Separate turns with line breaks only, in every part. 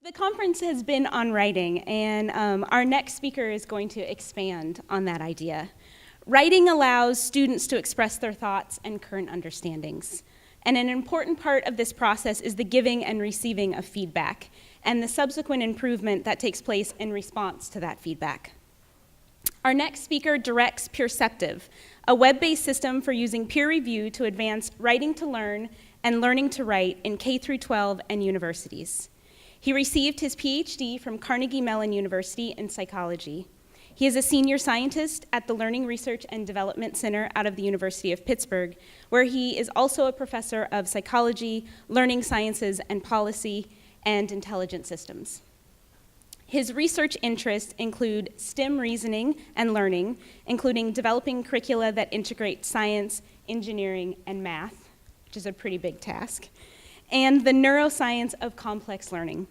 The conference has been on writing, and our next speaker is going to expand on that idea. Writing allows students to express their thoughts and current understandings. And an important part of this process is the giving and receiving of feedback, and the subsequent improvement that takes place in response to that feedback. Our next speaker directs Peerceptive, a web-based system for using peer review to advance writing to learn and learning to write in K-12 and universities. He received his PhD from Carnegie Mellon University in psychology. He is a senior scientist at the Learning Research and Development Center out of the University of Pittsburgh, where he is also a professor of psychology, learning sciences and policy, and intelligent systems. His research interests include STEM reasoning and learning, including developing curricula that integrate science, engineering, and math, which is a pretty big task, and the neuroscience of complex learning,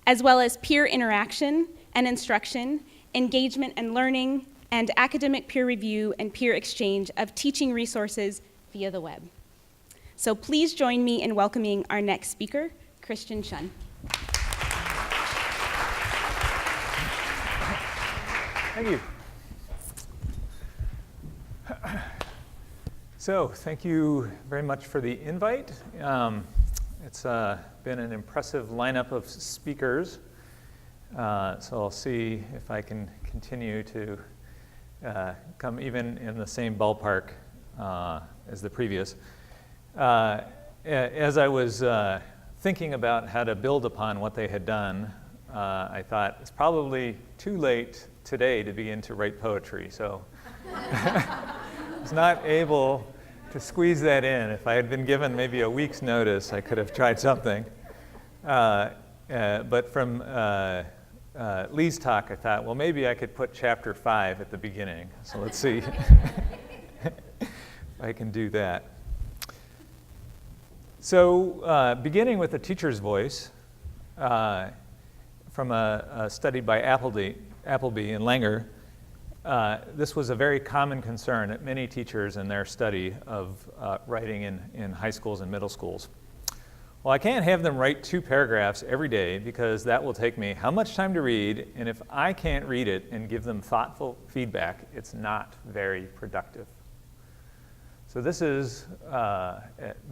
as well as peer interaction and instruction, engagement and learning, and academic peer review and peer exchange of teaching resources via the web. So please join me in welcoming our next speaker, Christian Schunn.
Thank you. So, thank you very much for the invite. It's been an impressive lineup of speakers, so I'll see if I can continue to come even in the same ballpark as the previous. As I was thinking about how to build upon what they had done, I thought it's probably too late today to begin to write poetry, so I was not able to squeeze that in. If I had been given maybe a week's notice, I could have tried something. But from Lee's talk, I thought, well, maybe I could put chapter 5 at the beginning. So let's see if I can do that. So beginning with the teacher's voice, from a study by Appleby and Langer, this was a very common concern at many teachers in their study of writing in high schools and middle schools. Well, I can't have them write 2 paragraphs every day because that will take me how much time to read, and if I can't read it and give them thoughtful feedback, it's not very productive. So this is the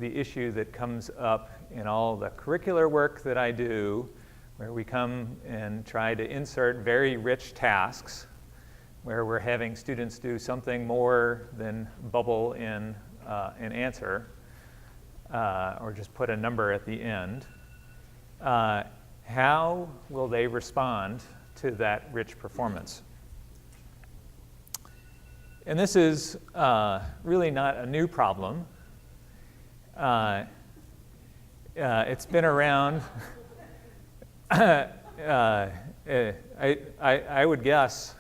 issue that comes up in all the curricular work that I do, where we come and try to insert very rich tasks where we're having students do something more than bubble in an answer or just put a number at the end. How will they respond to that rich performance? And this is really not a new problem. It's been around. I would guess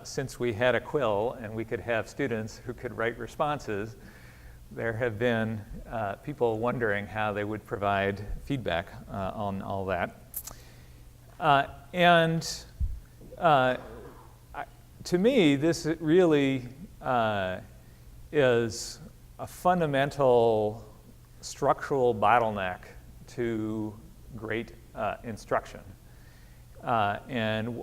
since we had a quill and we could have students who could write responses, there have been people wondering how they would provide feedback on all that. To me, this really is a fundamental structural bottleneck to great instruction. And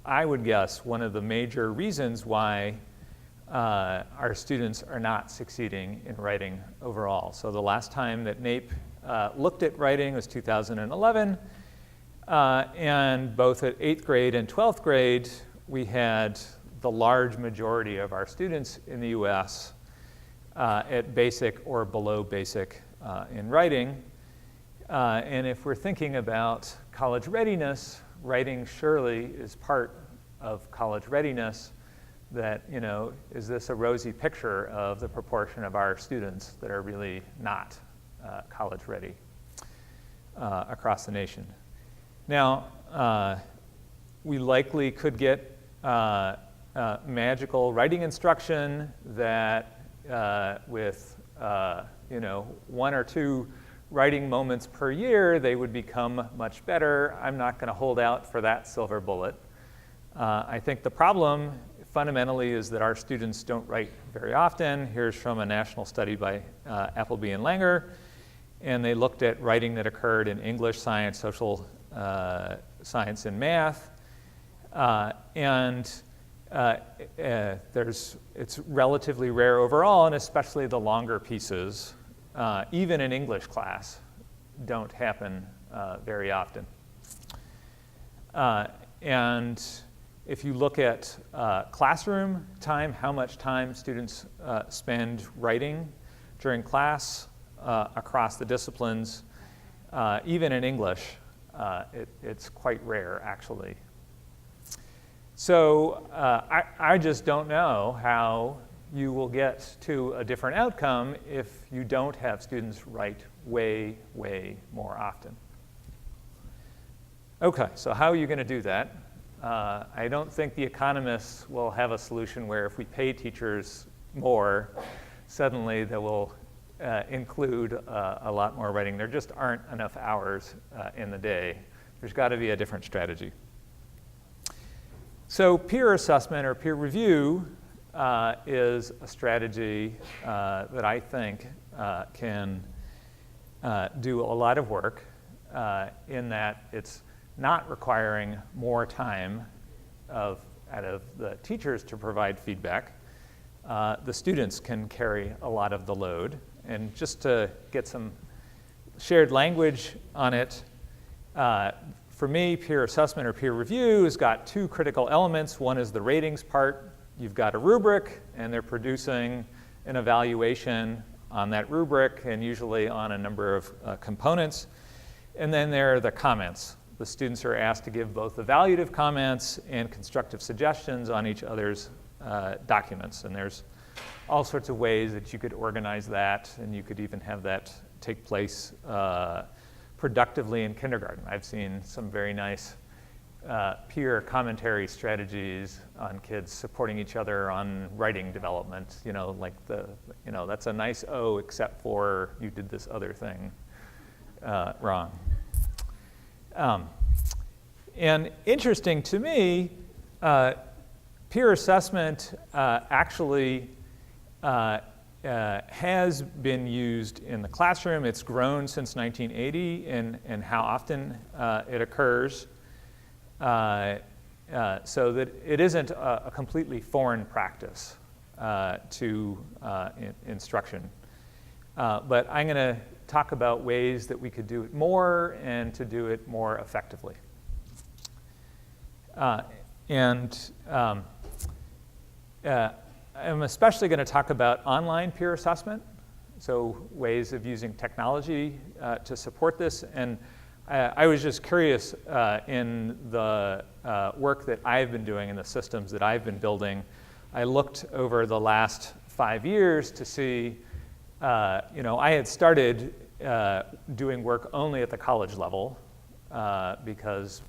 I would guess one of the major reasons why our students are not succeeding in writing overall. So the last time that NAEP looked at writing was 2011, and both at 8th grade and 12th grade, we had the large majority of our students in the US at basic or below basic in writing. And if we're thinking about college readiness, writing surely is part of college readiness. That, you know, is this a rosy picture of the proportion of our students that are really not college ready across the nation? Now, we likely could get magical writing instruction that with, 1 or 2 writing moments per year, they would become much better. I'm not going to hold out for that silver bullet. I think the problem fundamentally is that our students don't write very often. Here's from a national study by Appleby and Langer, and they looked at writing that occurred in English, science, social science and math. It's relatively rare overall, and especially the longer pieces, even in English class, don't happen very often. And if you look at classroom time, how much time students spend writing during class across the disciplines, even in English, it's quite rare, actually. So I just don't know how you will get to a different outcome if you don't have students write way, way more often. Okay, so how are you going to do that? I don't think the economists will have a solution where if we pay teachers more, suddenly they will include a lot more writing. There just aren't enough hours in the day. There's got to be a different strategy. So peer assessment or peer review is a strategy that I think can do a lot of work in that it's not requiring more time out of the teachers to provide feedback. The students can carry a lot of the load. And just to get some shared language on it, for me, peer assessment or peer review has got two critical elements. One is the ratings part. You've got a rubric, and they're producing an evaluation on that rubric, and usually on a number of components. And then there are the comments. The students are asked to give both evaluative comments and constructive suggestions on each other's documents. And there's all sorts of ways that you could organize that, and you could even have that take place productively in kindergarten. I've seen some very nice peer commentary strategies on kids supporting each other on writing development. You know, like that's a nice O, except for you did this other thing wrong. And interesting to me, peer assessment actually has been used in the classroom. It's grown since 1980 in how often it occurs, so that it isn't a completely foreign practice to instruction. But I'm going to talk about ways that we could do it more and to do it more effectively. I'm especially going to talk about online peer assessment, so ways of using technology to support this. And I was just curious in the work that I've been doing in the systems that I've been building. I looked over the last 5 years to see, I had started doing work only at the college level because,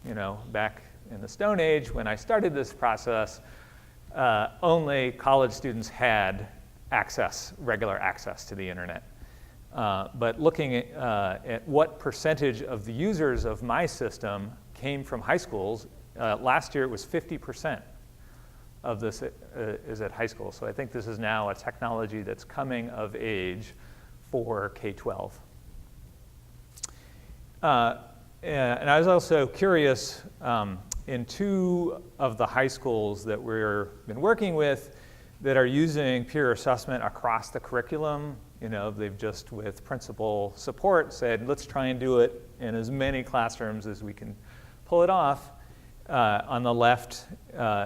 back in the Stone Age when I started this process, only college students had regular access to the internet. But looking at what percentage of the users of my system came from high schools, last year it was 50% of this is at high school. So I think this is now a technology that's coming of age for K-12. And I was also curious, in 2 of the high schools that we've been working with that are using peer assessment across the curriculum, they've just, with principal support, said, let's try and do it in as many classrooms as we can pull it off. On the left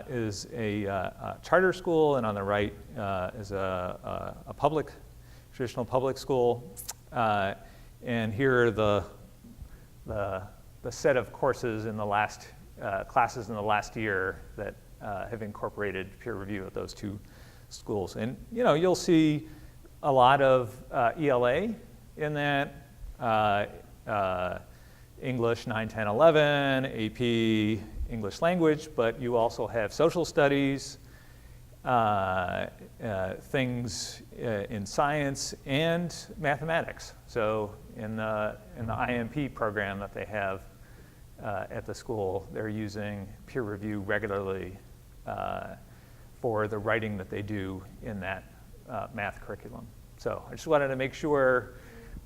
is a charter school, and on the right is a traditional public school. And here are the set of courses in the last classes in the last year that have incorporated peer review at those 2 schools. And you'll see a lot of ELA in that, English 9, 10, 11, AP English language, but you also have social studies, things in science and mathematics. So in the IMP program that they have at the school, they're using peer review regularly for the writing that they do in that math curriculum. So I just wanted to make sure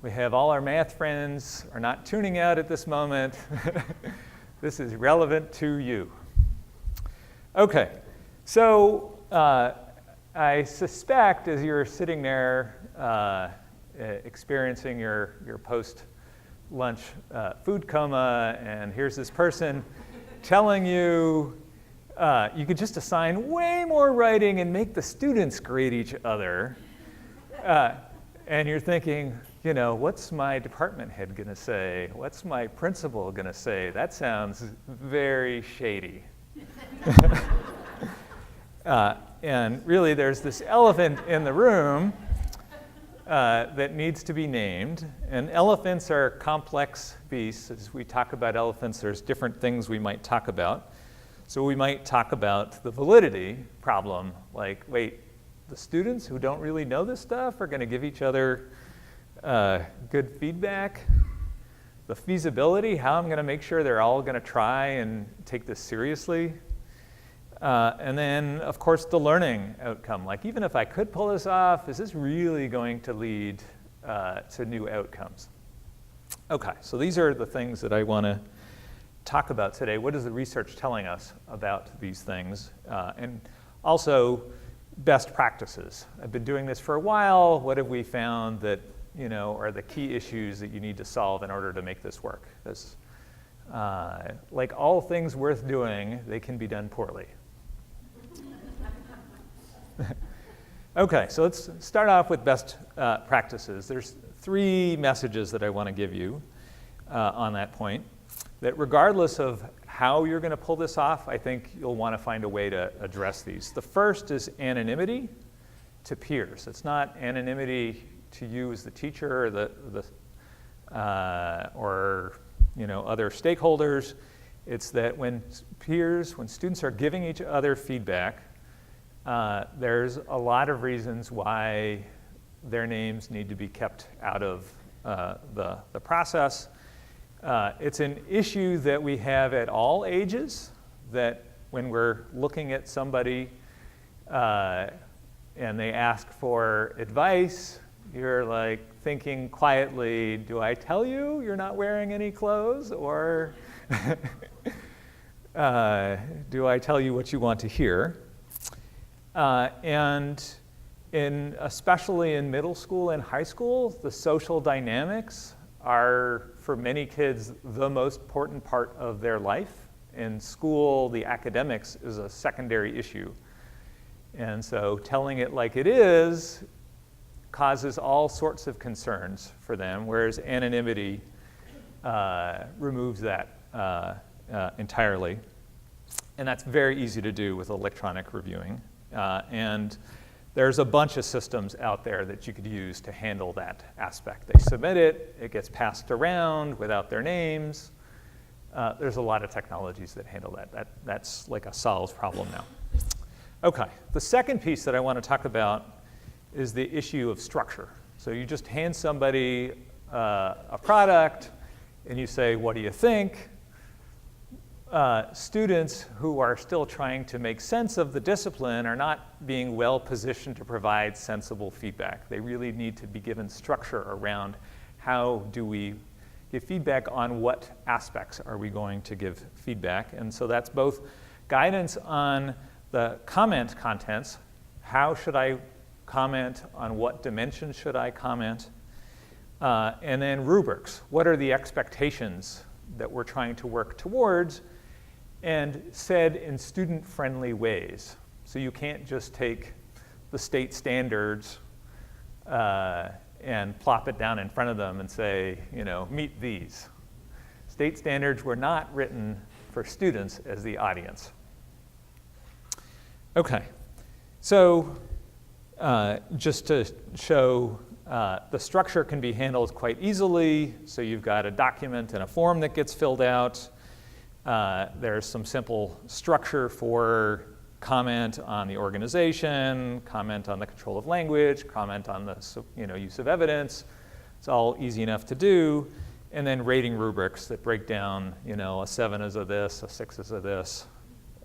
We have all our math friends are not tuning out at this moment. This is relevant to you. Okay, so I suspect as you're sitting there experiencing your post-lunch food coma, and here's this person telling you you could just assign way more writing and make the students grade each other. And you're thinking, you know, what's my department head going to say? What's my principal going to say? That sounds very shady. And really, there's this elephant in the room that needs to be named. And elephants are complex beasts. As we talk about elephants, there's different things we might talk about. So we might talk about the validity problem, like, wait, the students who don't really know this stuff are going to give each other good feedback. The feasibility, how I'm going to make sure they're all going to try and take this seriously. And then, of course, the learning outcome. Like, even if I could pull this off, is this really going to lead to new outcomes? Okay, so these are the things that I want to talk about today. What is the research telling us about these things? And also, best practices. I've been doing this for a while. What have we found that, you know, are the key issues that you need to solve in order to make this work? Because, like all things worth doing, they can be done poorly. Okay, so let's start off with best practices. There's 3 messages that I want to give you on that point. That regardless of how you're going to pull this off, I think you'll want to find a way to address these. The first is anonymity to peers. It's not anonymity to you as the teacher or you know, other stakeholders. It's that when students are giving each other feedback, there's a lot of reasons why their names need to be kept out of the process. It's an issue that we have at all ages, that when we're looking at somebody and they ask for advice, you're like thinking quietly, do I tell you you're not wearing any clothes, or do I tell you what you want to hear? And especially in middle school and high school, the social dynamics are, for many kids, the most important part of their life. In school, the academics is a secondary issue. And so telling it like it is causes all sorts of concerns for them, whereas anonymity removes that entirely. And that's very easy to do with electronic reviewing. And there's a bunch of systems out there that you could use to handle that aspect. They submit it, it gets passed around without their names. There's a lot of technologies that handle that. That's like a solved problem now. Okay, the second piece that I want to talk about is the issue of structure. So you just hand somebody a product and you say, what do you think? Students who are still trying to make sense of the discipline are not being well positioned to provide sensible feedback. They really need to be given structure around how do we give feedback on what aspects are we going to give feedback. And so that's both guidance on the comment contents. How should I comment? On what dimensions should I comment? And then rubrics. What are the expectations that we're trying to work towards? And said in student-friendly ways. So you can't just take the state standards and plop it down in front of them and say, you know, meet these. State standards were not written for students as the audience. Okay, so just to show the structure can be handled quite easily. So you've got a document and a form that gets filled out. There's some simple structure for comment on the organization, comment on the control of language, comment on the use of evidence. It's all easy enough to do. And then rating rubrics that break down, a 7 is a this, a 6 is a this.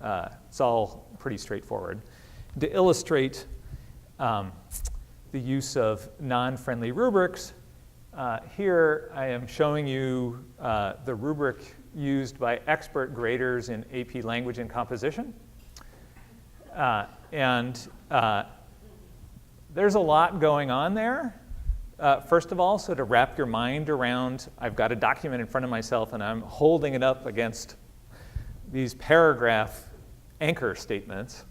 It's all pretty straightforward. To illustrate the use of non-friendly rubrics, Here I am showing you the rubric used by expert graders in AP Language and Composition. There's a lot going on there. First of all, so to wrap your mind around, I've got a document in front of myself and I'm holding it up against these paragraph anchor statements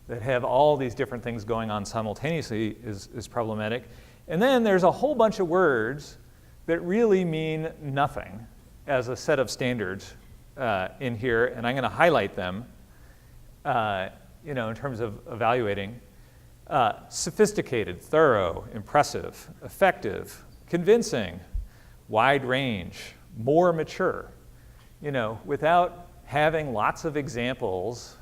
that have all these different things going on simultaneously is problematic. And then there's a whole bunch of words that really mean nothing as a set of standards in here, and I'm going to highlight them in terms of evaluating. Sophisticated, thorough, impressive, effective, convincing, wide range, more mature. Without having lots of examples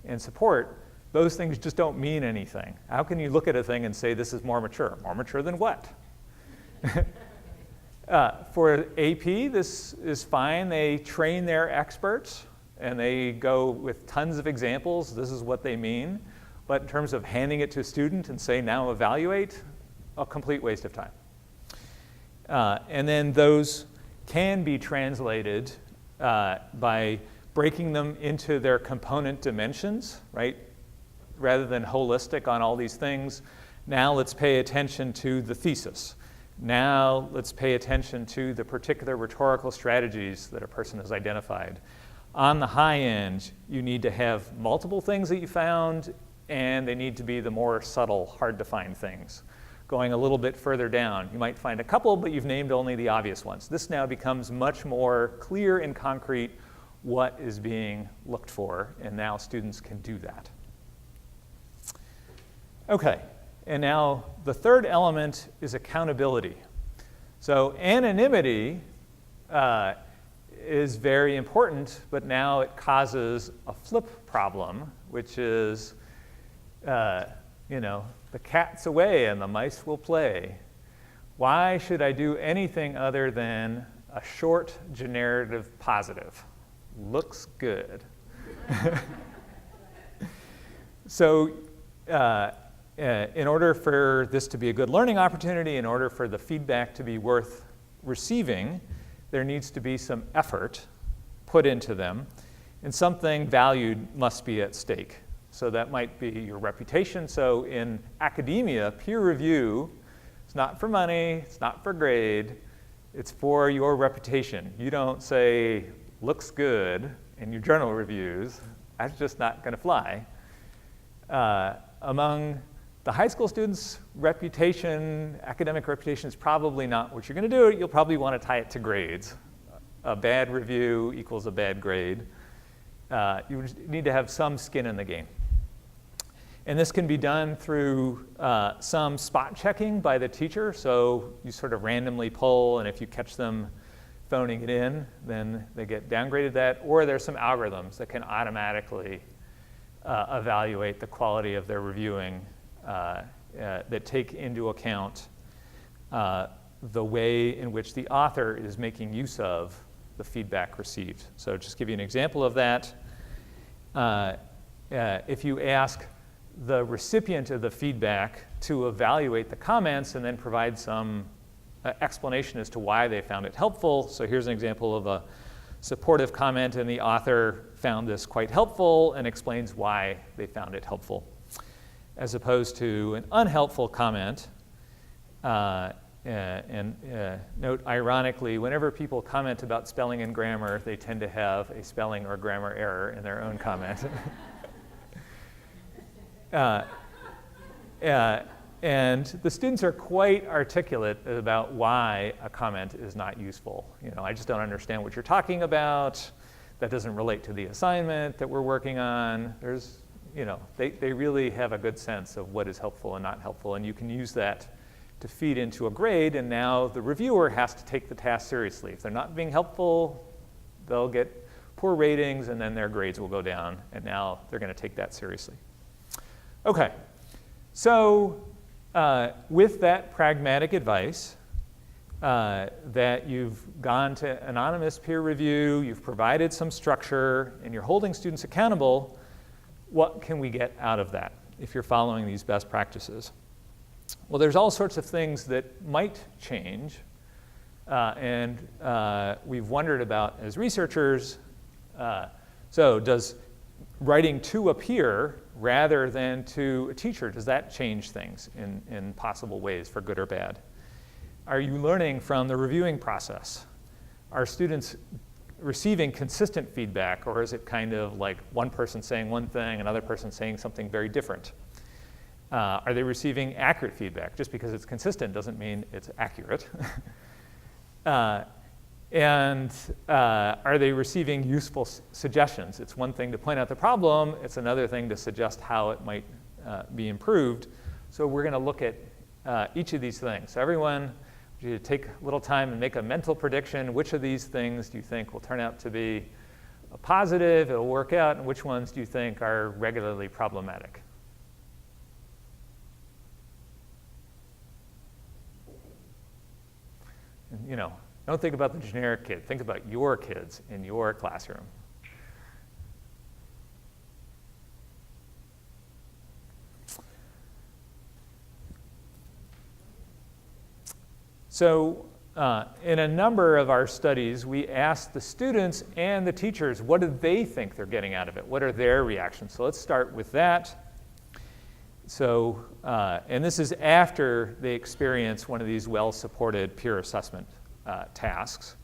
and support, those things just don't mean anything. How can you look at a thing and say this is more mature? More mature than what? For AP, this is fine. They train their experts and they go with tons of examples. This is what they mean. But in terms of handing it to a student and say, now evaluate, a complete waste of time. And then those can be translated by breaking them into their component dimensions, right? Rather than holistic on all these things. Now let's pay attention to the thesis. Now let's pay attention to the particular rhetorical strategies that a person has identified. On the high end, you need to have multiple things that you found, and they need to be the more subtle, hard to find things. Going a little bit further down, you might find a couple, but you've named only the obvious ones. This now becomes much more clear and concrete what is being looked for, and now students can do that. Okay, and now the third element is accountability. So anonymity is very important, but now it causes a flip problem, which is, the cat's away and the mice will play. Why should I do anything other than a short generative positive? Looks good. So in order for this to be a good learning opportunity, in order for the feedback to be worth receiving, there needs to be some effort put into them, and something valued must be at stake. So that might be your reputation. So in academia, peer review, it's not for money, it's not for grade, it's for your reputation. You don't say, looks good in your journal reviews. That's just not going to fly. Among the high school students, reputation, academic reputation is probably not what you're going to do. You'll probably want to tie it to grades. A bad review equals a bad grade. You need to have some skin in the game. And this can be done through some spot checking by the teacher. So you sort of randomly poll, and if you catch them phoning it in, then they get downgraded that. Or there's some algorithms that can automatically evaluate the quality of their reviewing that take into account the way in which the author is making use of the feedback received. So just give you an example of that. If you ask the recipient of the feedback to evaluate the comments and then provide some explanation as to why they found it helpful. So here's an example of a supportive comment, and the author found this quite helpful and explains why they found it helpful, as opposed to an unhelpful comment. Note, ironically, whenever people comment about spelling and grammar, they tend to have a spelling or grammar error in their own comment. And the students are quite articulate about why a comment is not useful. I just don't understand what you're talking about. That doesn't relate to the assignment that we're working on. They really have a good sense of what is helpful and not helpful, and you can use that to feed into a grade, and now the reviewer has to take the task seriously. If they're not being helpful, they'll get poor ratings, and then their grades will go down, and now they're going to take that seriously. Okay, so with that pragmatic advice, that you've gone to anonymous peer review, you've provided some structure, and you're holding students accountable, what can we get out of that if you're following these best practices? Well, there's all sorts of things that might change We've wondered about, as researchers, so does writing to a peer rather than to a teacher, does that change things in possible ways for good or bad? Are you learning from the reviewing process? Are students receiving consistent feedback, or is it kind of like one person saying one thing, another person saying something very different? Are they receiving accurate feedback? Just because it's consistent doesn't mean it's accurate. Are they receiving useful suggestions? It's one thing to point out the problem, it's another thing to suggest how it might be improved. So we're going to look at each of these things. So everyone, you take a little time and make a mental prediction. Which of these things do you think will turn out to be a positive, it'll work out, and which ones do you think are regularly problematic? And, you know, don't think about the generic kid. Think about your kids in your classroom. So in a number of our studies, we asked the students and the teachers, what do they think they're getting out of it? What are their reactions? So let's start with that. So, and this is after they experience one of these well-supported peer assessment tasks.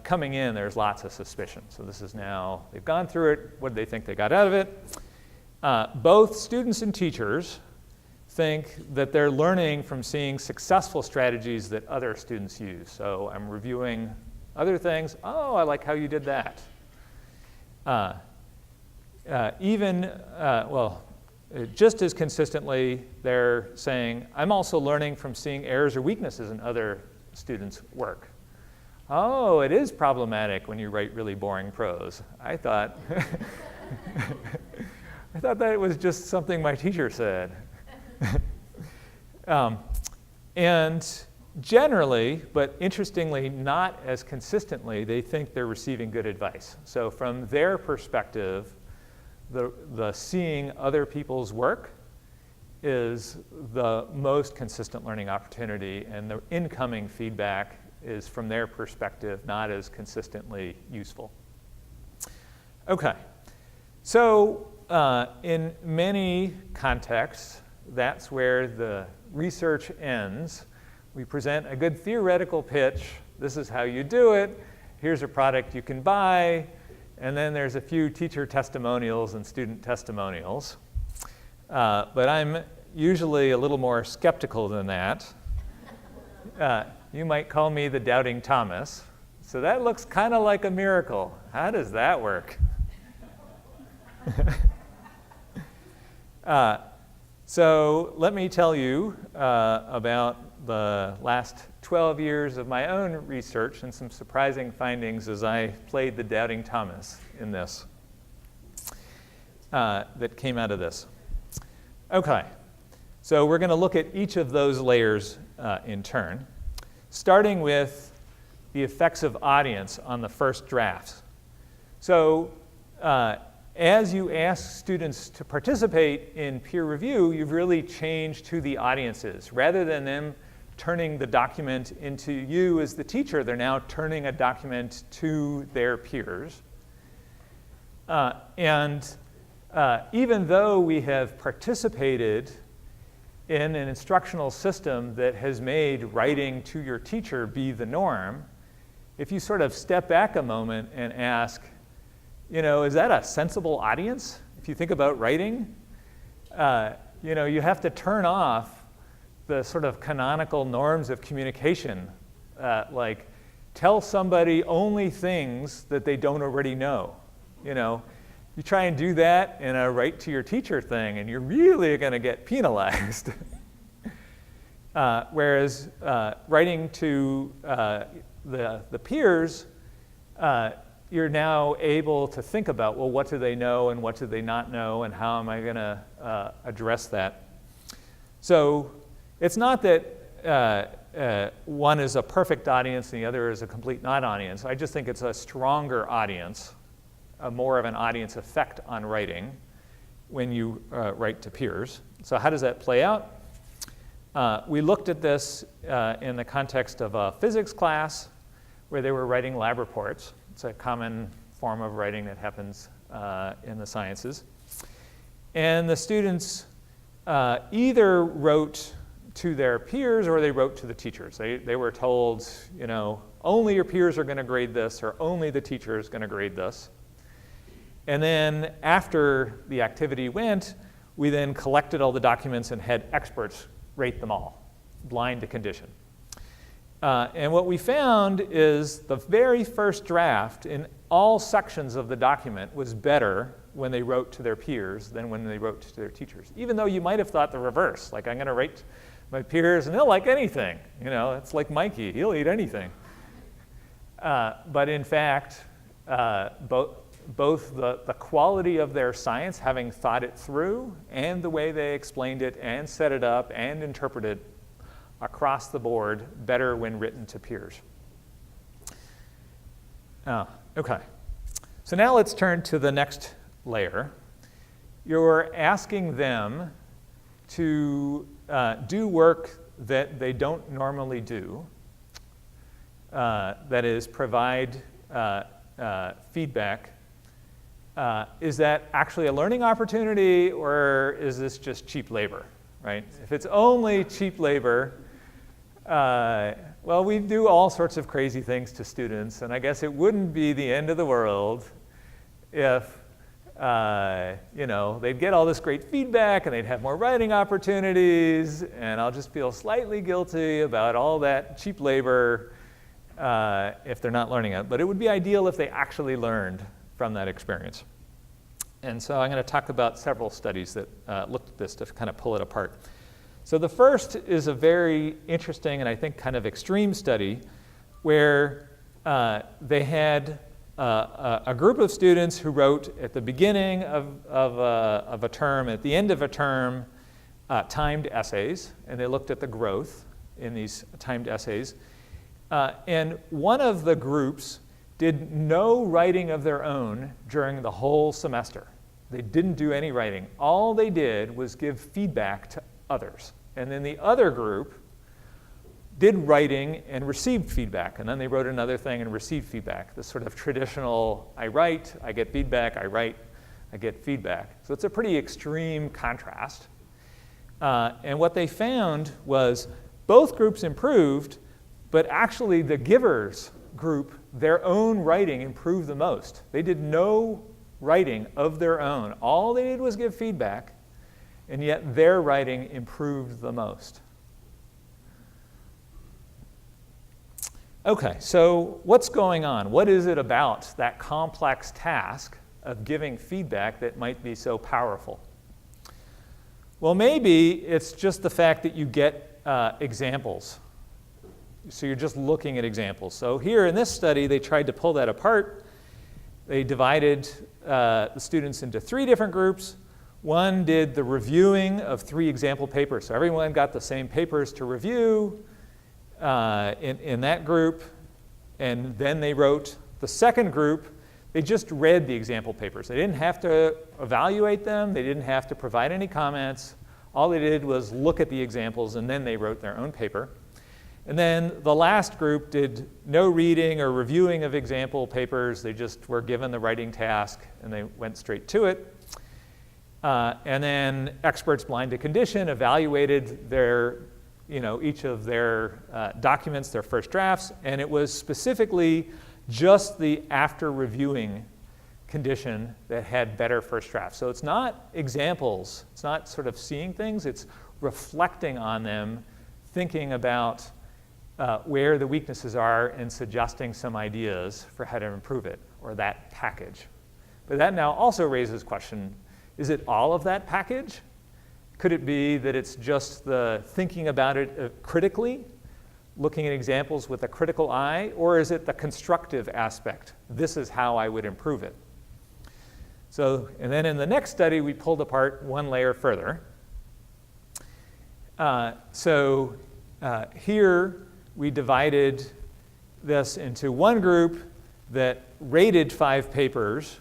Coming in, there's lots of suspicion. So this is now, they've gone through it. What do they think they got out of it? Both students and teachers think that they're learning from seeing successful strategies that other students use. So I'm reviewing other things. Oh, I like how you did that. Just as consistently, they're saying, I'm also learning from seeing errors or weaknesses in other students' work. Oh, it is problematic when you write really boring prose. I thought, I thought that it was just something my teacher said. And generally, but interestingly, not as consistently, they think they're receiving good advice. So from their perspective, the seeing other people's work is the most consistent learning opportunity, and the incoming feedback is, from their perspective, not as consistently useful. Okay, so in many contexts, that's where the research ends. We present a good theoretical pitch. This is how you do it. Here's a product you can buy. And then there's a few teacher testimonials and student testimonials. But I'm usually a little more skeptical than that. You might call me the doubting Thomas. So that looks kind of like a miracle. How does that work? So let me tell you about the last 12 years of my own research and some surprising findings as I played the doubting Thomas in this that came out of this. Okay, so we're going to look at each of those layers in turn, starting with the effects of audience on the first drafts. So as you ask students to participate in peer review, you've really changed who the audience is. Rather than them turning the document into you as the teacher, they're now turning a document to their peers. Even though we have participated in an instructional system that has made writing to your teacher be the norm, if you sort of step back a moment and ask, you know, is that a sensible audience? If you think about writing, you know, you have to turn off the sort of canonical norms of communication, like tell somebody only things that they don't already know. You know, you try and do that in a write to your teacher thing, and you're really going to get penalized. Whereas writing to the peers, you're now able to think about, well, what do they know and what do they not know, and how am I going to address that? So it's not that one is a perfect audience and the other is a complete non-audience. I just think it's a stronger audience, more of an audience effect on writing when you write to peers. So how does that play out? We looked at this in the context of a physics class where they were writing lab reports. It's a common form of writing that happens in the sciences. And the students either wrote to their peers or they wrote to the teachers. They were told, you know, only your peers are going to grade this, or only the teacher is going to grade this. And then after the activity went, we then collected all the documents and had experts rate them all, blind to condition. And what we found is the very first draft in all sections of the document was better when they wrote to their peers than when they wrote to their teachers. Even though you might have thought the reverse, like I'm going to write to my peers and they'll like anything. You know, it's like Mikey, he'll eat anything. But in fact, both the quality of their science, having thought it through, and the way they explained it and set it up and interpreted across the board better when written to peers. Okay. So now let's turn to the next layer. You're asking them to do work that they don't normally do, that is, provide feedback. Is that actually a learning opportunity, or is this just cheap labor, right? If it's only cheap labor, well, we do all sorts of crazy things to students, and I guess it wouldn't be the end of the world if you know, they'd get all this great feedback and they'd have more writing opportunities, and I'll just feel slightly guilty about all that cheap labor if they're not learning it. But it would be ideal if they actually learned from that experience. And so I'm going to talk about several studies that looked at this to kind of pull it apart. So the first is a very interesting and I think kind of extreme study where they had a group of students who wrote at the beginning of a term, at the end of a term, timed essays, and they looked at the growth in these timed essays. And one of the groups did no writing of their own during the whole semester. They didn't do any writing. All they did was give feedback to others. And then the other group did writing and received feedback. And then they wrote another thing and received feedback. This sort of traditional, I write, I get feedback, I write, I get feedback. So it's a pretty extreme contrast. And what they found was both groups improved, but actually the givers group, their own writing improved the most. They did no writing of their own. All they did was give feedback, and yet their writing improved the most. Okay, so what's going on? What is it about that complex task of giving feedback that might be so powerful? Well, maybe it's just the fact that you get examples. So you're just looking at examples. So here in this study, they tried to pull that apart. They divided the students into 3 different groups. One did the reviewing of 3 example papers. So everyone got the same papers to review in that group. And then they wrote. The second group, they just read the example papers. They didn't have to evaluate them. They didn't have to provide any comments. All they did was look at the examples, and then they wrote their own paper. And then the last group did no reading or reviewing of example papers. They just were given the writing task, and they went straight to it. And then experts blind to condition evaluated their, each of their documents, their first drafts, and it was specifically just the after reviewing condition that had better first drafts. So it's not examples. It's not sort of seeing things. It's reflecting on them, thinking about where the weaknesses are and suggesting some ideas for how to improve it, or that package. But that now also raises question, is it all of that package? Could it be that it's just the thinking about it critically, looking at examples with a critical eye, or is it the constructive aspect? This is how I would improve it. So, and then in the next study, we pulled apart one layer further. Here, we divided this into one group that rated 5 papers,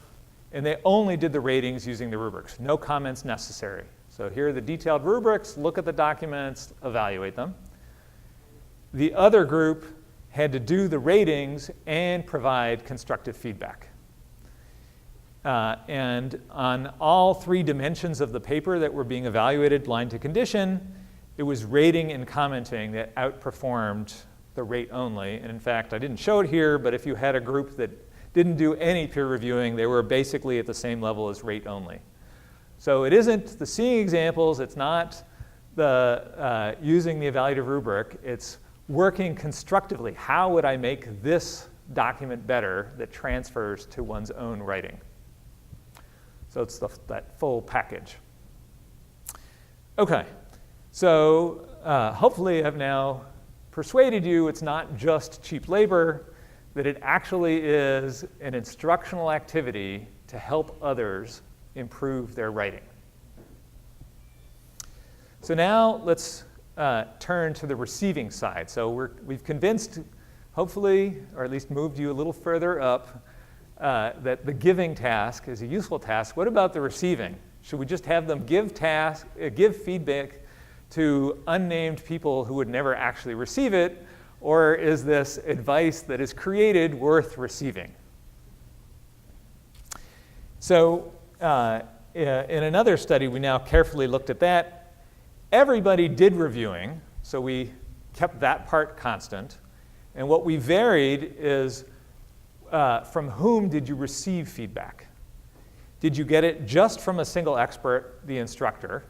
and they only did the ratings using the rubrics. No comments necessary. So here are the detailed rubrics, look at the documents, evaluate them. The other group had to do the ratings and provide constructive feedback. And on all 3 dimensions of the paper that were being evaluated, line to condition, it was rating and commenting that outperformed the rate only. And in fact, I didn't show it here, but if you had a group that didn't do any peer reviewing, they were basically at the same level as rate only. So it isn't the seeing examples, it's not the using the evaluative rubric, it's working constructively. How would I make this document better that transfers to one's own writing? So it's that full package. Okay, so hopefully I've now persuaded you it's not just cheap labor, that it actually is an instructional activity to help others improve their writing. So now let's turn to the receiving side. So we've convinced, hopefully, or at least moved you a little further up, that the giving task is a useful task. What about the receiving? Should we just have them give feedback to unnamed people who would never actually receive it? Or is this advice that is created worth receiving? So in another study, we now carefully looked at that. Everybody did reviewing, so we kept that part constant. And what we varied is from whom did you receive feedback? Did you get it just from a single expert, the instructor?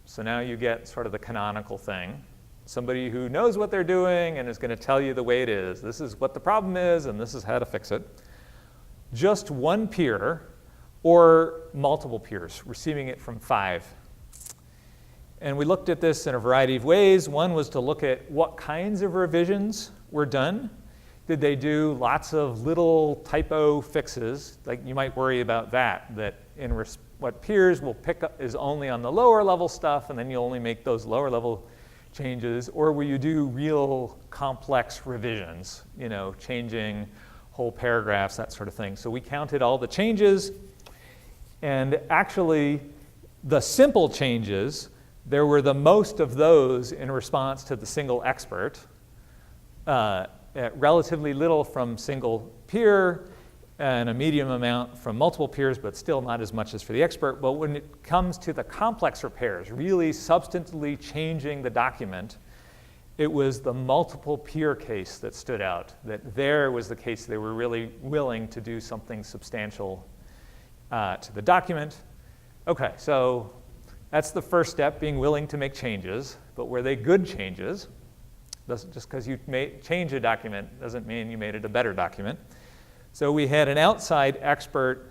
So now you get sort of the canonical thing. Somebody who knows what they're doing and is going to tell you the way it is. This is what the problem is, and this is how to fix it. Just one peer or multiple peers, receiving it from 5. And we looked at this in a variety of ways. One was to look at what kinds of revisions were done. Did they do lots of little typo fixes? Like you might worry about that in what peers will pick up is only on the lower level stuff, and then you only make those lower level changes. Or will you do real complex revisions, changing whole paragraphs, that sort of thing. So we counted all the changes, and actually the simple changes, there were the most of those in response to the single expert, relatively little from single peer, and a medium amount from multiple peers, but still not as much as for the expert. But when it comes to the complex repairs, really substantively changing the document, it was the multiple peer case that stood out, that there was the case they were really willing to do something substantial to the document. Okay, so that's the first step, being willing to make changes. But were they good changes? Just because you change a document doesn't mean you made it a better document. So we had an outside expert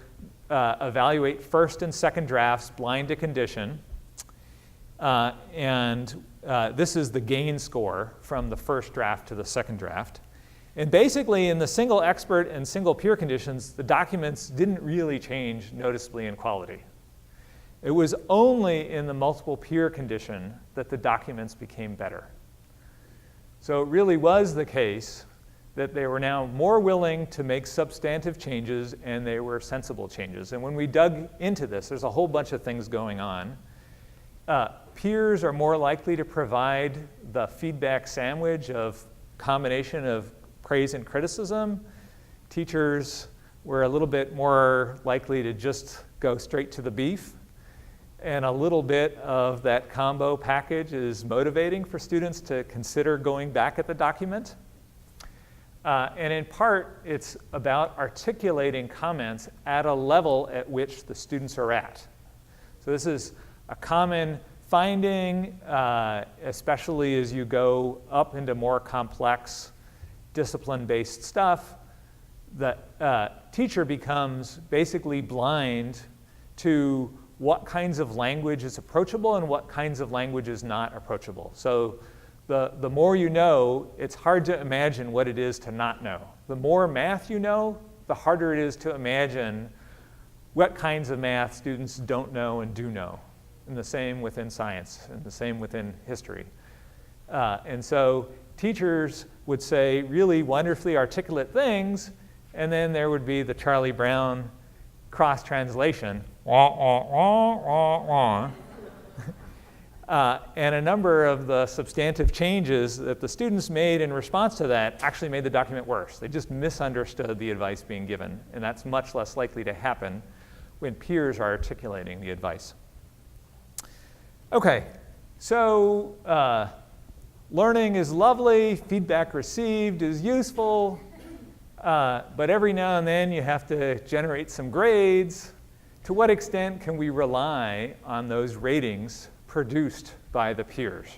evaluate first and second drafts, blind to condition. And this is the gain score from the first draft to the second draft. And basically, in the single expert and single peer conditions, the documents didn't really change noticeably in quality. It was only in the multiple peer condition that the documents became better. So it really was the case that they were now more willing to make substantive changes, and they were sensible changes. And when we dug into this, there's a whole bunch of things going on. Peers are more likely to provide the feedback sandwich of combination of praise and criticism. Teachers were a little bit more likely to just go straight to the beef. And a little bit of that combo package is motivating for students to consider going back at the document. And in part, it's about articulating comments at a level at which the students are at. So this is a common finding, especially as you go up into more complex discipline-based stuff. The teacher becomes basically blind to what kinds of language is approachable and what kinds of language is not approachable. So the more you know, it's hard to imagine what it is to not know. The more math you know, the harder it is to imagine what kinds of math students don't know and do know. And the same within science, and the same within history. And so teachers would say really wonderfully articulate things, and then there would be the Charlie Brown cross-translation. And a number of the substantive changes that the students made in response to that actually made the document worse. They just misunderstood the advice being given, and that's much less likely to happen when peers are articulating the advice. Okay, so learning is lovely, feedback received is useful, but every now and then you have to generate some grades. To what extent can we rely on those ratings produced by the peers?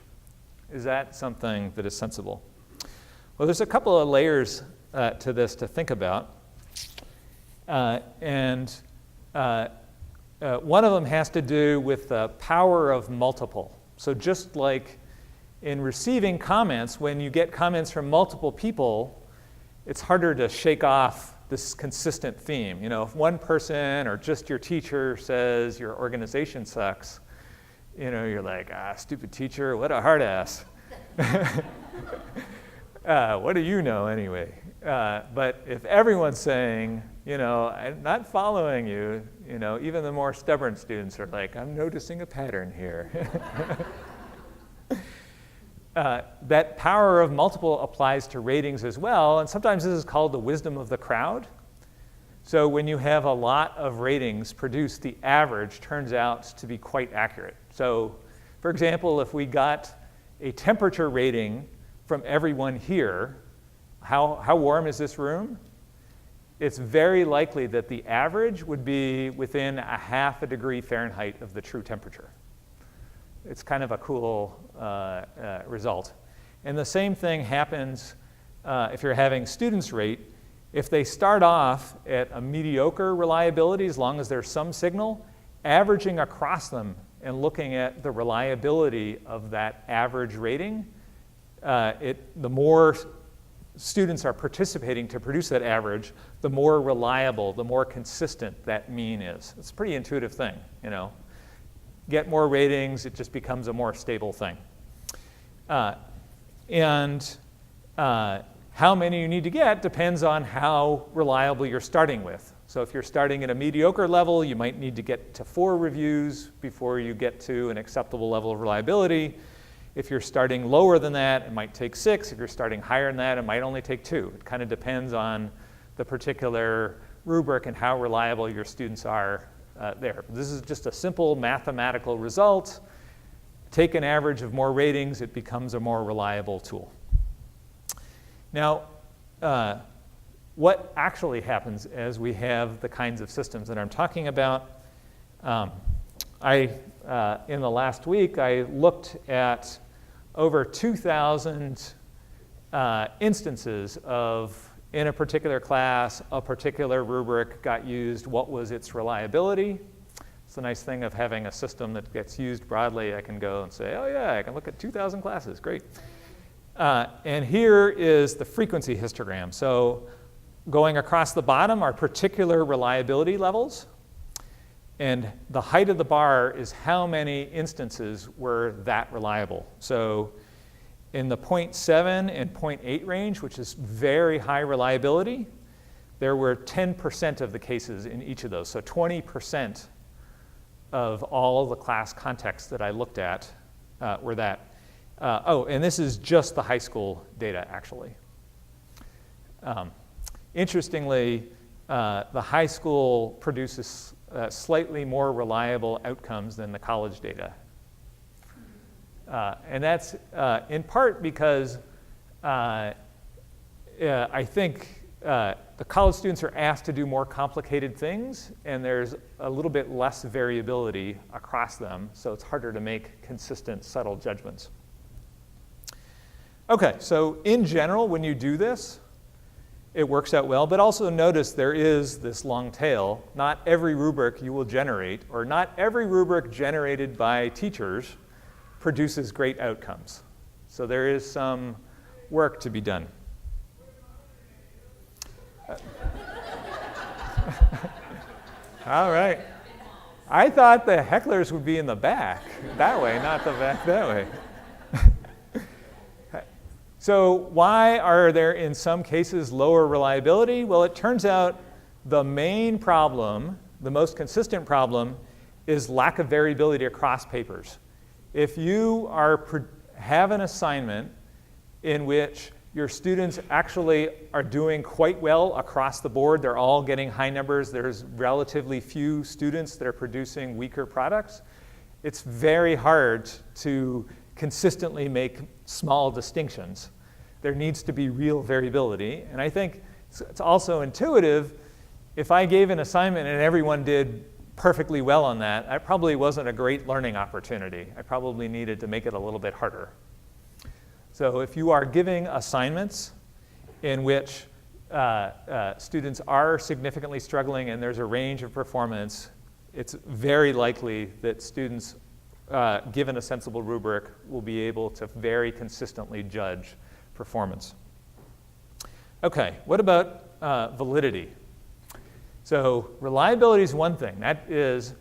Is that something that is sensible? Well, there's a couple of layers to this to think about. One of them has to do with the power of multiple. So just like in receiving comments, when you get comments from multiple people, it's harder to shake off this consistent theme. You know, if one person or just your teacher says your organization sucks, you know, you're like, stupid teacher, what a hard ass. What do you know anyway? But if everyone's saying, you know, I'm not following you, you know, even the more stubborn students are like, I'm noticing a pattern here. That power of multiple applies to ratings as well, and sometimes this is called the wisdom of the crowd. So when you have a lot of ratings produced, the average turns out to be quite accurate. So for example, if we got a temperature rating from everyone here, how warm is this room? It's very likely that the average would be within 0.5 degree Fahrenheit of the true temperature. It's kind of a cool result. And the same thing happens if you're having students rate. If they start off at a mediocre reliability, as long as there's some signal, averaging across them and looking at the reliability of that average rating, the more students are participating to produce that average, the more reliable, the more consistent that mean is. It's a pretty intuitive thing, you know. Get more ratings, it just becomes a more stable thing. How many you need to get depends on how reliable you're starting with. So if you're starting at a mediocre level, you might need to get to 4 reviews before you get to an acceptable level of reliability. If you're starting lower than that, it might take 6. If you're starting higher than that, it might only take 2. It kind of depends on the particular rubric and how reliable your students are there. This is just a simple mathematical result. Take an average of more ratings, it becomes a more reliable tool. Now, what actually happens as we have the kinds of systems that I'm talking about? In the last week, I looked at over 2,000 instances of, in a particular class, a particular rubric got used, what was its reliability? It's the nice thing of having a system that gets used broadly. I can go and say, oh yeah, I can look at 2,000 classes, great. And here is the frequency histogram. So going across the bottom are particular reliability levels. And the height of the bar is how many instances were that reliable. So in the 0.7 and 0.8 range, which is very high reliability, there were 10% of the cases in each of those. So 20% of all the class contexts that I looked at were that. And this is just the high school data, actually. Interestingly, the high school produces slightly more reliable outcomes than the college data. And that's in part because I think the college students are asked to do more complicated things, and there's a little bit less variability across them, so it's harder to make consistent, subtle judgments. Okay, so in general, when you do this, it works out well, but also notice there is this long tail. Not every rubric you will generate, or not every rubric generated by teachers produces great outcomes. So there is some work to be done. All right. I thought the hecklers would be in the back, that way, not the back that way. So why are there, in some cases, lower reliability? Well, it turns out the main problem, the most consistent problem, is lack of variability across papers. If you have an assignment in which your students actually are doing quite well across the board, they're all getting high numbers, there's relatively few students that are producing weaker products, it's very hard to consistently make small distinctions. There needs to be real variability. And I think it's also intuitive. If I gave an assignment and everyone did perfectly well on that, that probably wasn't a great learning opportunity. I probably needed to make it a little bit harder. So if you are giving assignments in which students are significantly struggling and there's a range of performance, it's very likely that students, given a sensible rubric, will be able to very consistently judge performance. Okay, what about validity? So reliability is one thing. That is,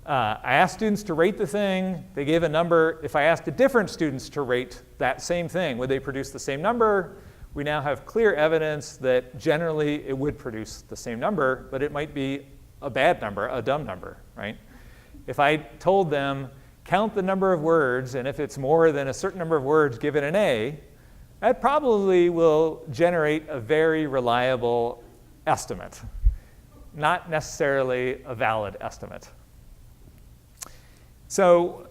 I asked students to rate the thing, they gave a number. If I asked different students to rate that same thing, would they produce the same number? We now have clear evidence that generally it would produce the same number, but it might be a bad number, a dumb number, right? If I told them, count the number of words, and if it's more than a certain number of words, give it an A, that probably will generate a very reliable estimate, not necessarily a valid estimate. So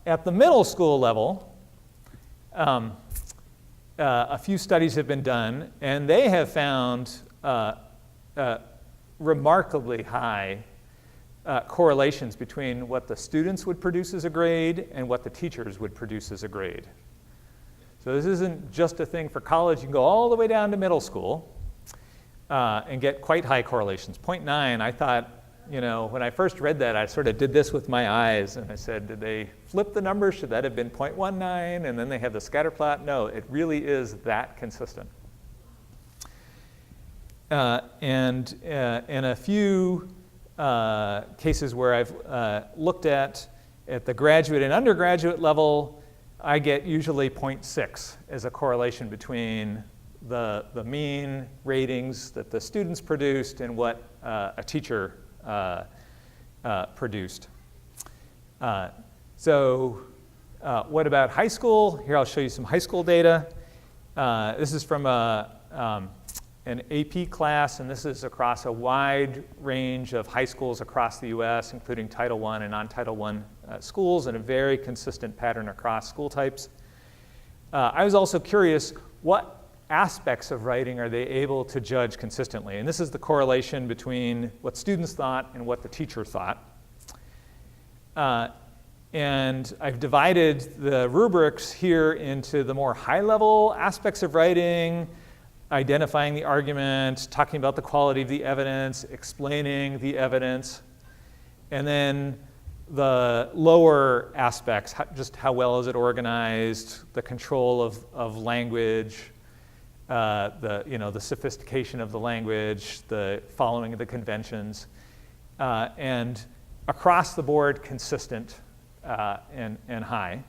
at the middle school level, a few studies have been done, and they have found remarkably high correlations between what the students would produce as a grade and what the teachers would produce as a grade. So this isn't just a thing for college. You can go all the way down to middle school and get quite high correlations. 0.9, I thought, you know, when I first read that, I sort of did this with my eyes, and I said, did they flip the numbers? Should that have been 0.19? And then they have the scatter plot? No, it really is that consistent. And in a few cases where I've looked at the graduate and undergraduate level, I get usually 0.6 as a correlation between the mean ratings that the students produced and what a teacher produced. So what about high school? Here I'll show you some high school data. This is from an AP class, and this is across a wide range of high schools across the US, including Title I and non-Title I schools, and a very consistent pattern across school types. I was also curious, what aspects of writing are they able to judge consistently? And this is the correlation between what students thought and what the teacher thought. And I've divided the rubrics here into the more high-level aspects of writing, identifying the argument, talking about the quality of the evidence, explaining the evidence, and then the lower aspects, just how well is it organized, the control of language, the sophistication of the language, the following of the conventions, and across the board consistent and high.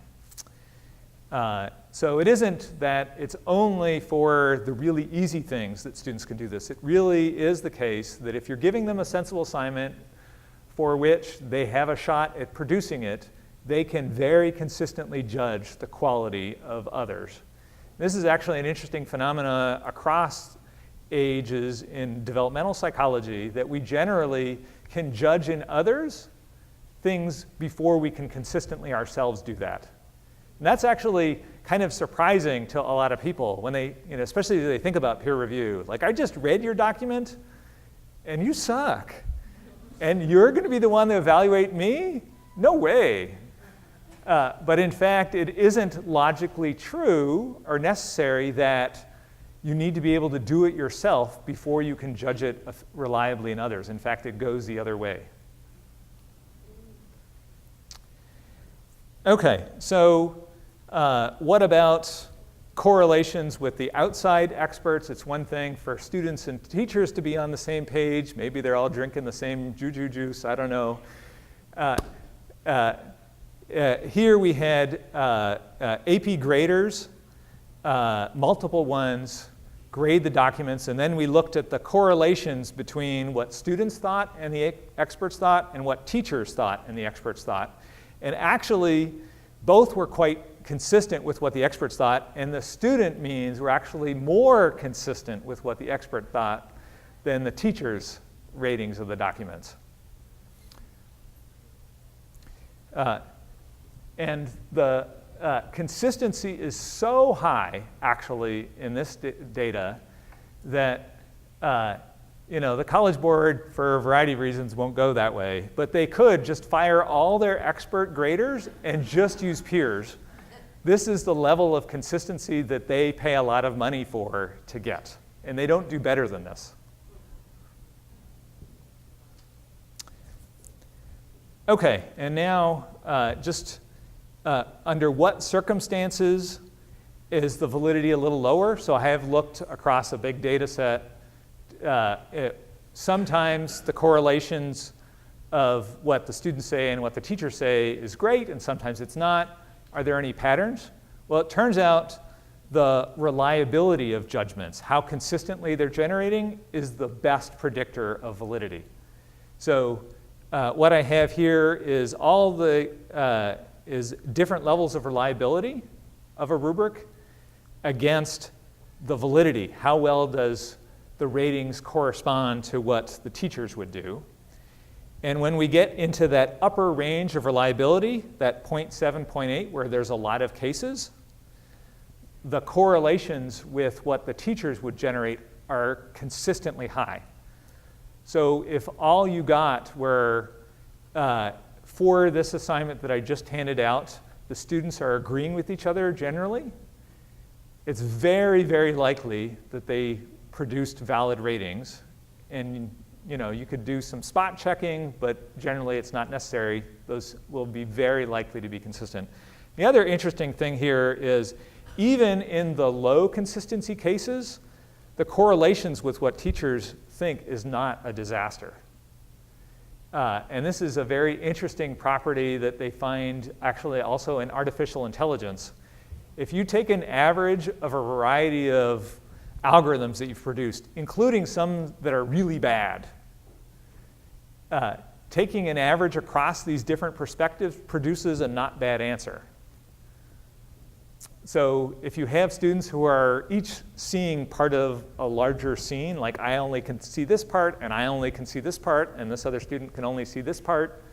So it isn't that it's only for the really easy things that students can do this. It really is the case that if you're giving them a sensible assignment for which they have a shot at producing it, they can very consistently judge the quality of others. This is actually an interesting phenomena across ages in developmental psychology, that we generally can judge in others things before we can consistently ourselves do that. And that's actually kind of surprising to a lot of people when they, especially if they think about peer review. Like, I just read your document and you suck. And you're going to be the one to evaluate me? No way. But in fact, it isn't logically true or necessary that you need to be able to do it yourself before you can judge it reliably in others. In fact, it goes the other way. Okay, so what about correlations with the outside experts? It's one thing for students and teachers to be on the same page. Maybe they're all drinking the same juju juice, I don't know. Here we had AP graders, multiple ones, grade the documents, and then we looked at the correlations between what students thought and the experts thought and what teachers thought and the experts thought. And actually, both were quite consistent with what the experts thought, and the student means were actually more consistent with what the expert thought than the teacher's ratings of the documents. And the consistency is so high, actually, in this data that the College Board, for a variety of reasons, won't go that way. But they could just fire all their expert graders and just use peers. This is the level of consistency that they pay a lot of money for to get. And they don't do better than this. OK, and now under what circumstances is the validity a little lower? So I have looked across a big data set. Sometimes the correlations of what the students say and what the teachers say is great, and sometimes it's not. Are there any patterns? Well, it turns out the reliability of judgments, how consistently they're generating, is the best predictor of validity. So what I have here is is different levels of reliability of a rubric against the validity. How well does the ratings correspond to what the teachers would do? And when we get into that upper range of reliability, that 0.7, 0.8, where there's a lot of cases, the correlations with what the teachers would generate are consistently high. So if all you got were, for this assignment that I just handed out, the students are agreeing with each other generally, it's very, very likely that they produced valid ratings. And you could do some spot checking, but generally it's not necessary. Those will be very likely to be consistent. The other interesting thing here is even in the low consistency cases, the correlations with what teachers think is not a disaster. And this is a very interesting property that they find actually also in artificial intelligence. If you take an average of a variety of algorithms that you've produced, including some that are really bad, taking an average across these different perspectives produces a not bad answer. So if you have students who are each seeing part of a larger scene, like I only can see this part, and I only can see this part, and this other student can only see this part,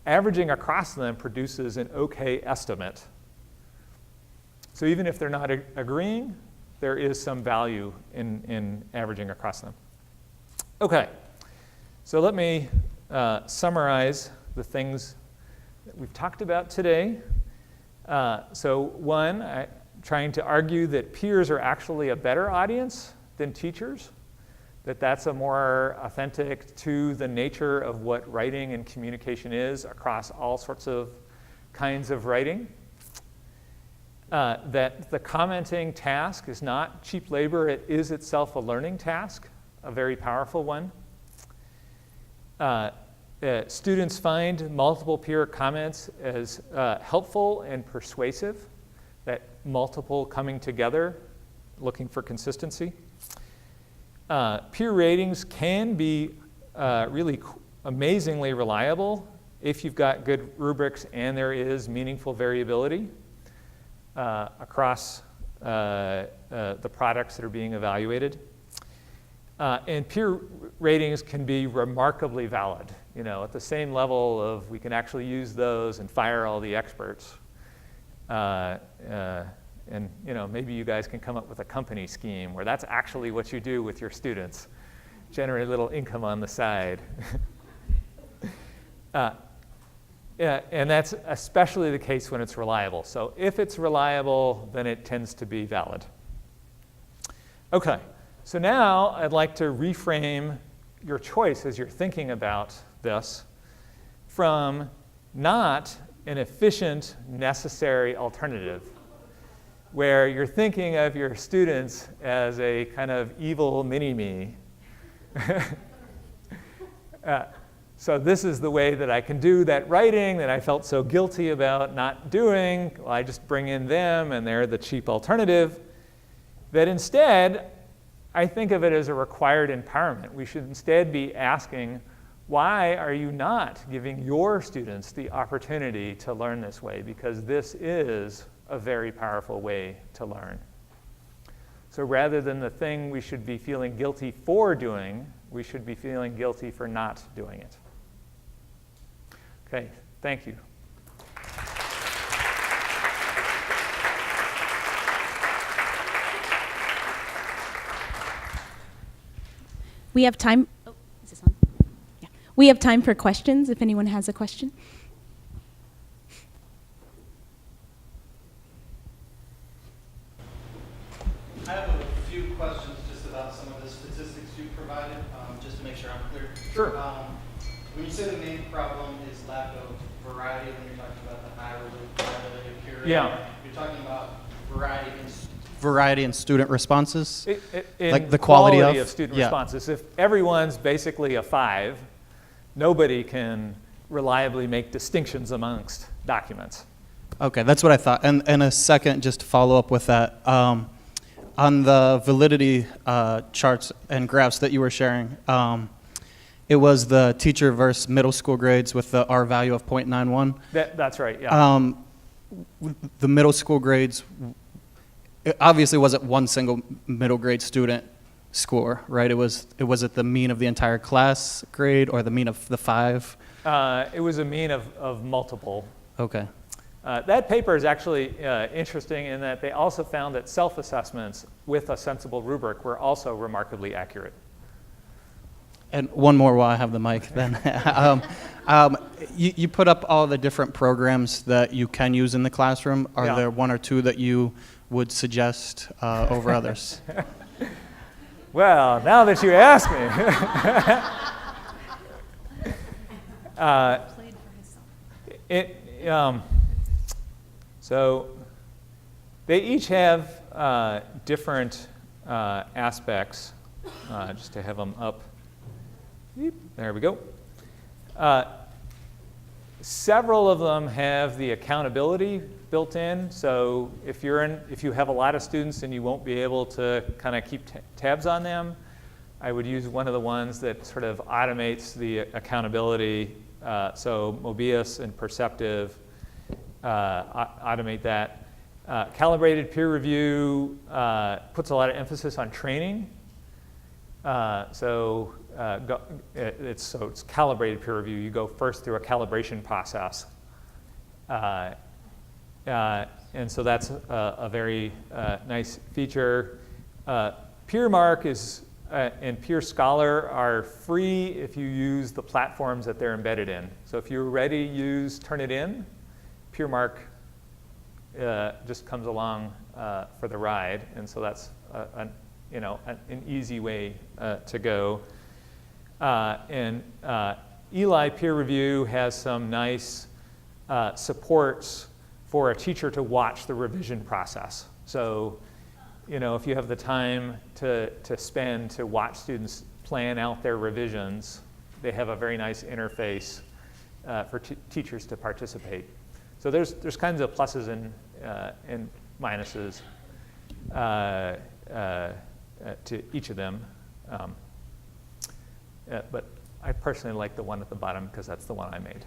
averaging across them produces an OK estimate. So even if they're not agreeing, there is some value in averaging across them. OK, so let me summarize the things that we've talked about today. So one, trying to argue that peers are actually a better audience than teachers, that that's a more authentic to the nature of what writing and communication is across all sorts of kinds of writing. That the commenting task is not cheap labor, it is itself a learning task, a very powerful one. Students find multiple peer comments as helpful and persuasive, that multiple coming together, looking for consistency. Peer ratings can be really amazingly reliable if you've got good rubrics and there is meaningful variability across the products that are being evaluated. And peer ratings can be remarkably valid. At the same level of we can actually use those and fire all the experts. And maybe you guys can come up with a company scheme where that's actually what you do with your students. Generate a little income on the side. And that's especially the case when it's reliable. So if it's reliable, then it tends to be valid. OK, so now I'd like to reframe your choice as you're thinking about this from not an efficient, necessary alternative, where you're thinking of your students as a kind of evil mini-me. So this is the way that I can do that writing that I felt so guilty about not doing. Well, I just bring in them, and they're the cheap alternative. That instead, I think of it as a required empowerment. We should instead be asking, why are you not giving your students the opportunity to learn this way? Because this is a very powerful way to learn. So rather than the thing we should be feeling guilty for doing, we should be feeling guilty for not doing it. Okay, thank you.
We have time. Oh, is this on? Yeah. We have time for questions if anyone has a question.
I have a few questions just about some of the statistics you provided, just to make sure I'm clear.
Sure.
When you say the main problem is lack of variety, when you're talking about the high reliability of peer rating, you're talking about variety in student responses?
Like
the quality
of student responses. If everyone's basically a 5, nobody can reliably make distinctions amongst documents.
Okay, that's what I thought. And a second, just to follow up with that, on the validity charts and graphs that you were sharing, it was the teacher versus middle school grades with the R value of 0.91.
That's right, yeah.
The middle school grades, it obviously wasn't one single middle grade student score, right? It was at the mean of the entire class grade or the mean of the 5?
It was a mean of multiple.
Okay.
That paper is actually interesting in that they also found that self-assessments with a sensible rubric were also remarkably accurate.
And one more while I have the mic then. You put up all the different programs that you can use in the classroom. Are there one or two that you would suggest over others?
Well, now that you ask me. So they each have different aspects, just to have them up. There we go. Several of them have the accountability built in. So if you have a lot of students and you won't be able to kind of keep tabs on them, I would use one of the ones that sort of automates the accountability. So Mobius and Perceptive automate that. Calibrated peer review puts a lot of emphasis on training. It's calibrated peer review. You go first through a calibration process. And so that's a very nice feature. PeerMark and Peer Scholar are free if you use the platforms that they're embedded in. So if you already use Turnitin, PeerMark just comes along for the ride, and so that's an easy way to go. And Eli Peer Review has some nice supports for a teacher to watch the revision process. So, if you have the time to spend to watch students plan out their revisions, they have a very nice interface for teachers to participate. So there's kinds of pluses and minuses to each of them. But I personally like the one at the bottom because that's the one I made.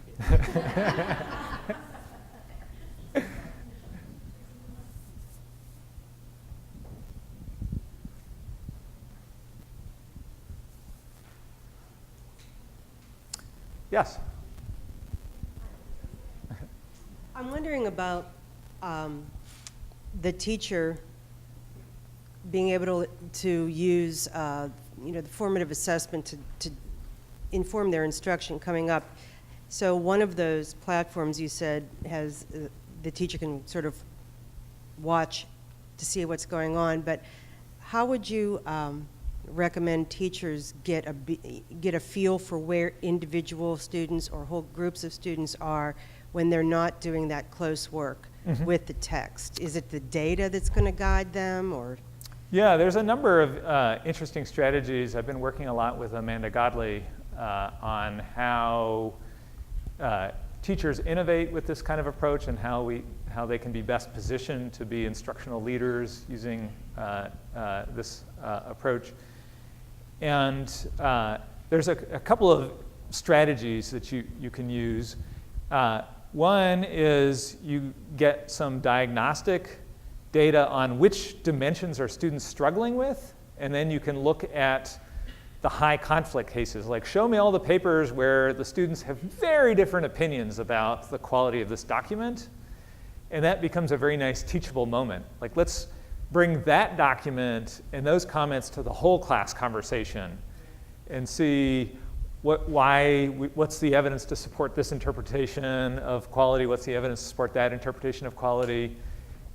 Yes?
I'm wondering about the teacher being able to use the formative assessment to inform their instruction coming up. So one of those platforms you said has the teacher can sort of watch to see what's going on, but how would you recommend teachers get a feel for where individual students or whole groups of students are when they're not doing that close work with the text? Is it the data that's going to guide them, or?
Yeah, there's a number of interesting strategies. I've been working a lot with Amanda Godley on how teachers innovate with this kind of approach and how they can be best positioned to be instructional leaders using this approach. And there's a couple of strategies that you can use. One is you get some diagnostic data on which dimensions are students struggling with, and then you can look at the high conflict cases, like show me all the papers where the students have very different opinions about the quality of this document, and that becomes a very nice teachable moment. Like, let's bring that document and those comments to the whole class conversation and see what's the evidence to support this interpretation of quality, what's the evidence to support that interpretation of quality.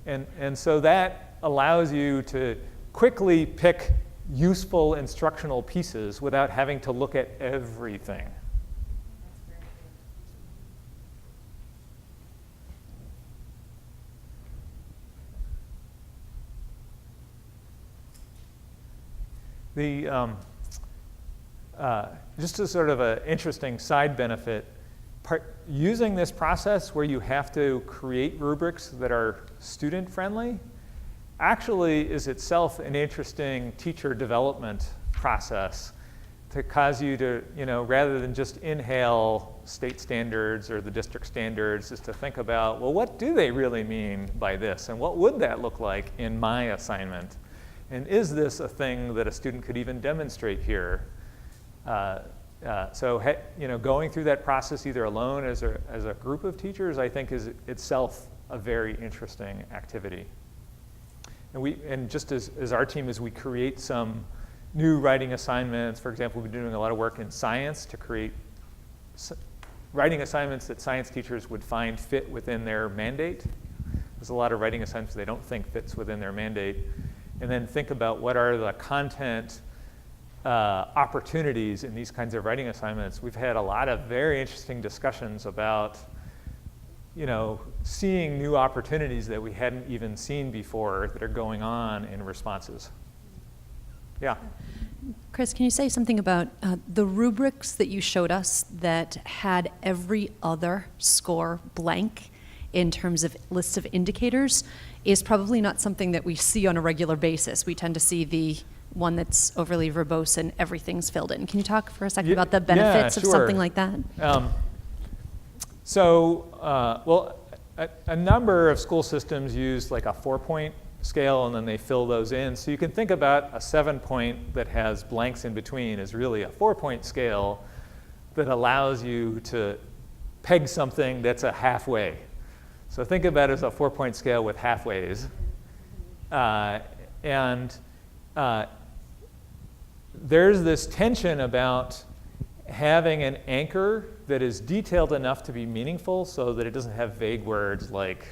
And so that allows you to quickly pick useful instructional pieces without having to look at everything. Just as sort of an interesting side benefit, using this process where you have to create rubrics that are student-friendly actually is itself an interesting teacher development process to cause you to, rather than just inhale state standards or the district standards, is to think about, well, what do they really mean by this? And what would that look like in my assignment? And is this a thing that a student could even demonstrate here? So going through that process either alone as a group of teachers, I think is itself a very interesting activity. And just as our team, as we create some new writing assignments, for example, we've been doing a lot of work in science to create writing assignments that science teachers would find fit within their mandate. There's a lot of writing assignments they don't think fits within their mandate. And then think about what are the content opportunities in these kinds of writing assignments. We've had a lot of very interesting discussions about seeing new opportunities that we hadn't even seen before that are going on in responses. Yeah.
Chris, can you say something about the rubrics that you showed us that had every other score blank in terms of lists of indicators is probably not something that we see on a regular basis. We tend to see the one that's overly verbose and everything's filled in. Can you talk for a second about the benefits of something like that?
A number of school systems use like a 4-point scale, and then they fill those in. So you can think about a 7-point that has blanks in between is really a 4-point scale that allows you to peg something that's a halfway. So think about it as a 4-point scale with halfways. There's this tension about having an anchor that is detailed enough to be meaningful so that it doesn't have vague words like,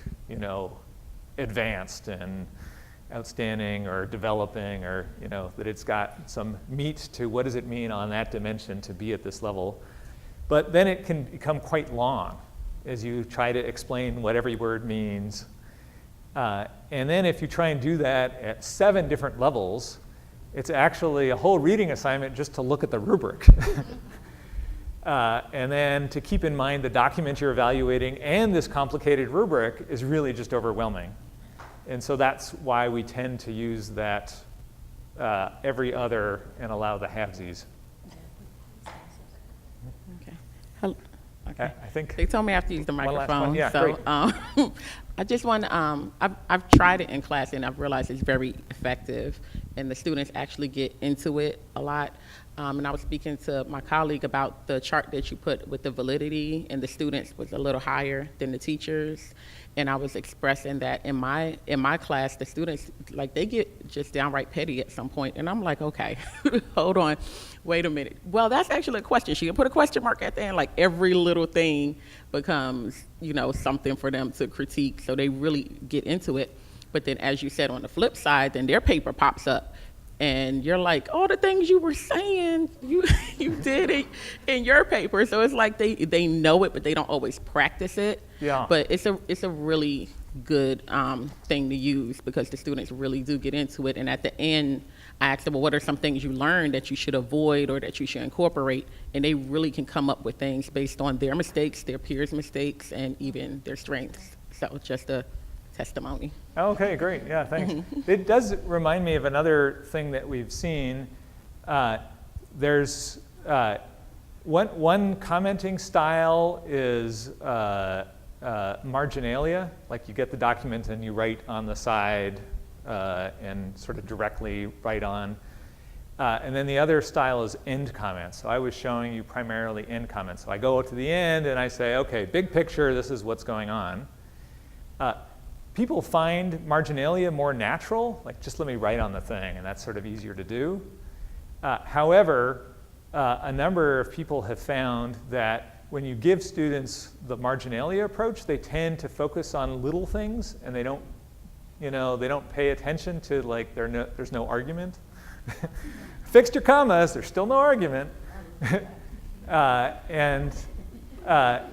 advanced and outstanding or developing, or, that it's got some meat to what does it mean on that dimension to be at this level. But then it can become quite long as you try to explain what every word means. And then if you try and do that at 7 different levels, it's actually a whole reading assignment just to look at the rubric. And then to keep in mind the document you're evaluating and this complicated rubric is really just overwhelming. And so that's why we tend to use that every other and allow the halvesies.
Okay. Hello. Okay.
I think
They told me I have to use the
one last
microphone.
one. Yeah,
so
great.
I just want to, I've tried it in class and I've realized it's very effective and the students actually get into it a lot. And I was speaking to my colleague about the chart that you put with the validity, and the students was a little higher than the teachers. And I was expressing that in my class, the students, like, they get just downright petty at some point. And I'm like, okay, hold on, wait a minute. Well, that's actually a question. She can put a question mark at the end, like every little thing becomes, something for them to critique. So they really get into it. But then, as you said, on the flip side, then their paper pops up. And you're like, all the things you were saying, you did it in your paper. So it's like they know it, but they don't always practice it.
Yeah.
But it's a really good thing to use because the students really do get into it. And at the end, I asked them, well, what are some things you learned that you should avoid or that you should incorporate? And they really can come up with things based on their mistakes, their peers' mistakes, and even their strengths. So just a testimony.
Okay, great. Yeah, thanks. It does remind me of another thing that we've seen. There's One commenting style is marginalia, like you get the document and you write on the side and sort of directly write on. And then the other style is end comments. So I was showing you primarily end comments. So I go to the end and I say, okay, big picture, this is what's going on. People find marginalia more natural, like just let me write on the thing, and that's sort of easier to do. However, a number of people have found that when you give students the marginalia approach, they tend to focus on little things, and they don't pay attention to like there's no argument. Fixed your commas, there's still no argument.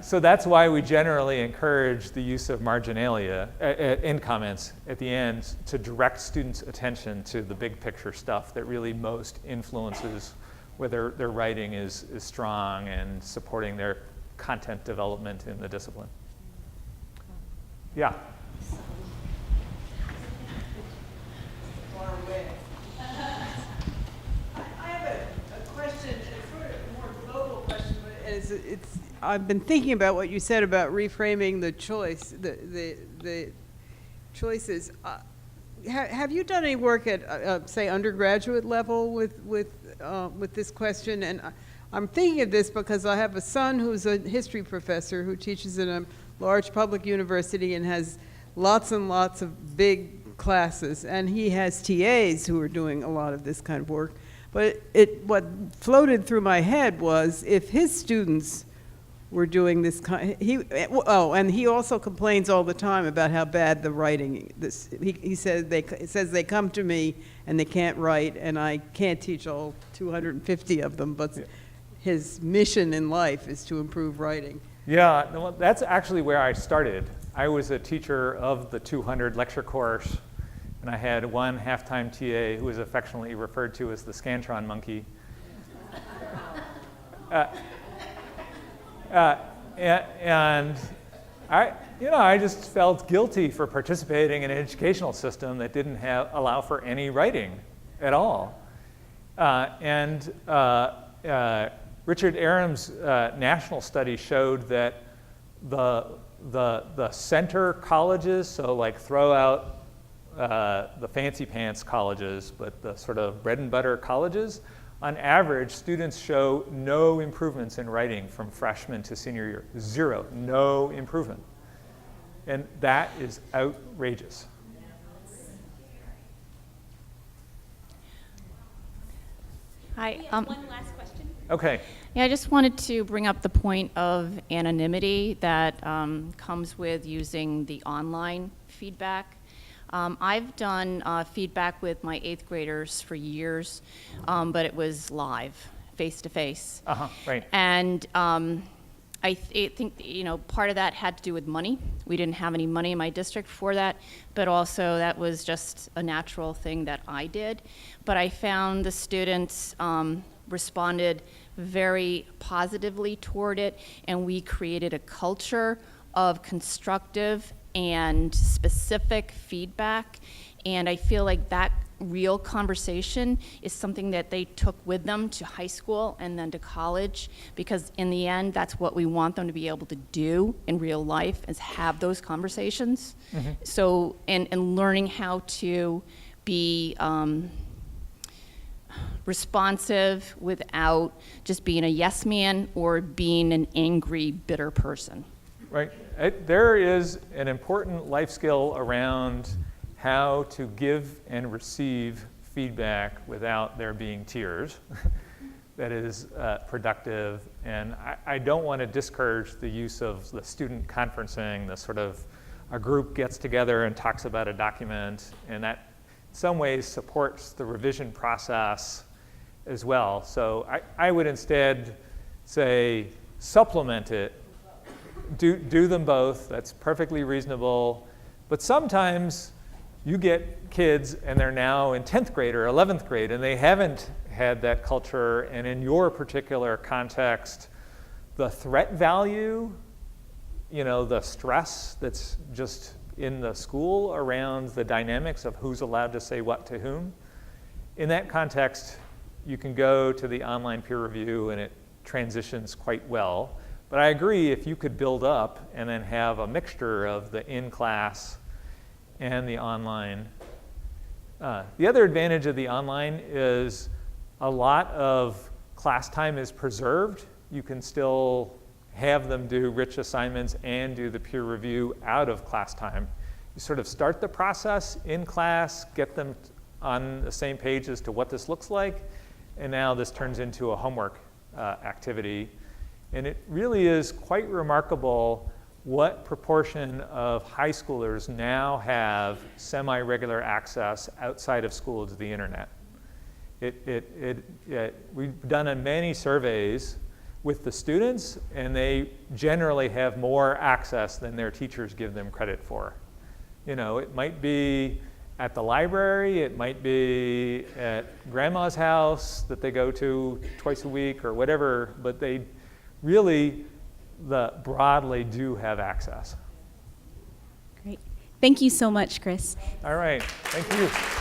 So that's why we generally encourage the use of marginalia, end comments at the end, to direct students' attention to the big picture stuff that really most influences whether their writing is strong and supporting their content development in the discipline. Yeah.
I have a question, it's sort of a more global question, but I've been thinking about what you said about reframing the choice, the choices. Have you done any work at, say, undergraduate level with this question? And I'm thinking of this because I have a son who's a history professor who teaches in a large public university and has lots and lots of big classes, and he has TAs who are doing a lot of this kind of work. But what floated through my head was if his students were doing this kind, and he also complains all the time about how bad the writing. He says they come to me and they can't write, and I can't teach all 250 of them. But his mission in life is to improve writing.
Yeah, no, that's actually where I started. I was a teacher of the 200 lecture course, and I had one half-time TA who was affectionately referred to as the Scantron monkey. And I just felt guilty for participating in an educational system that didn't allow for any writing at all. Richard Aram's national study showed that the center colleges, so like throw out the fancy pants colleges, but the sort of bread and butter colleges, on average, students show no improvements in writing from freshman to senior year. 0, no improvement. And that is outrageous.
Hi.
One last question.
Okay.
Yeah, I just wanted to bring up the point of anonymity that comes with using the online feedback. I've done feedback with my 8th graders for years, but it was live, face-to-face.
Right.
And I think, part of that had to do with money. We didn't have any money in my district for that, but also that was just a natural thing that I did. But I found the students responded very positively toward it, and we created a culture of constructive and specific feedback. And I feel like that real conversation is something that they took with them to high school and then to college, because in the end, that's what we want them to be able to do in real life, is have those conversations. Mm-hmm. So, and learning how to be responsive without just being a yes man or being an angry, bitter person.
Right. There is an important life skill around how to give and receive feedback without there being tears that is productive. And I don't want to discourage the use of the student conferencing, the sort of a group gets together and talks about a document, and that in some ways supports the revision process as well. So I would instead say supplement it. Do them both. That's perfectly reasonable. But sometimes you get kids and they're now in 10th grade or 11th grade and they haven't had that culture, and in your particular context, the threat value, the stress that's just in the school around the dynamics of who's allowed to say what to whom. In that context, you can go to the online peer review and transitions quite well. But I agree, if you could build up and then have a mixture of the in-class and the online. The other advantage of the online is a lot of class time is preserved. You can still have them do rich assignments and do the peer review out of class time. You sort of start the process in class, get them on the same page as to what this looks like, and now this turns into a homework activity. And it really is quite remarkable what proportion of high schoolers now have semi-regular access outside of school to the internet. We've done many surveys with the students, and they generally have more access than their teachers give them credit for. You know, it might be at the library, it might be at grandma's house that they go to twice a week or whatever, but they really broadly do have access.
Great. Thank you so much, Chris.
All right, thank you.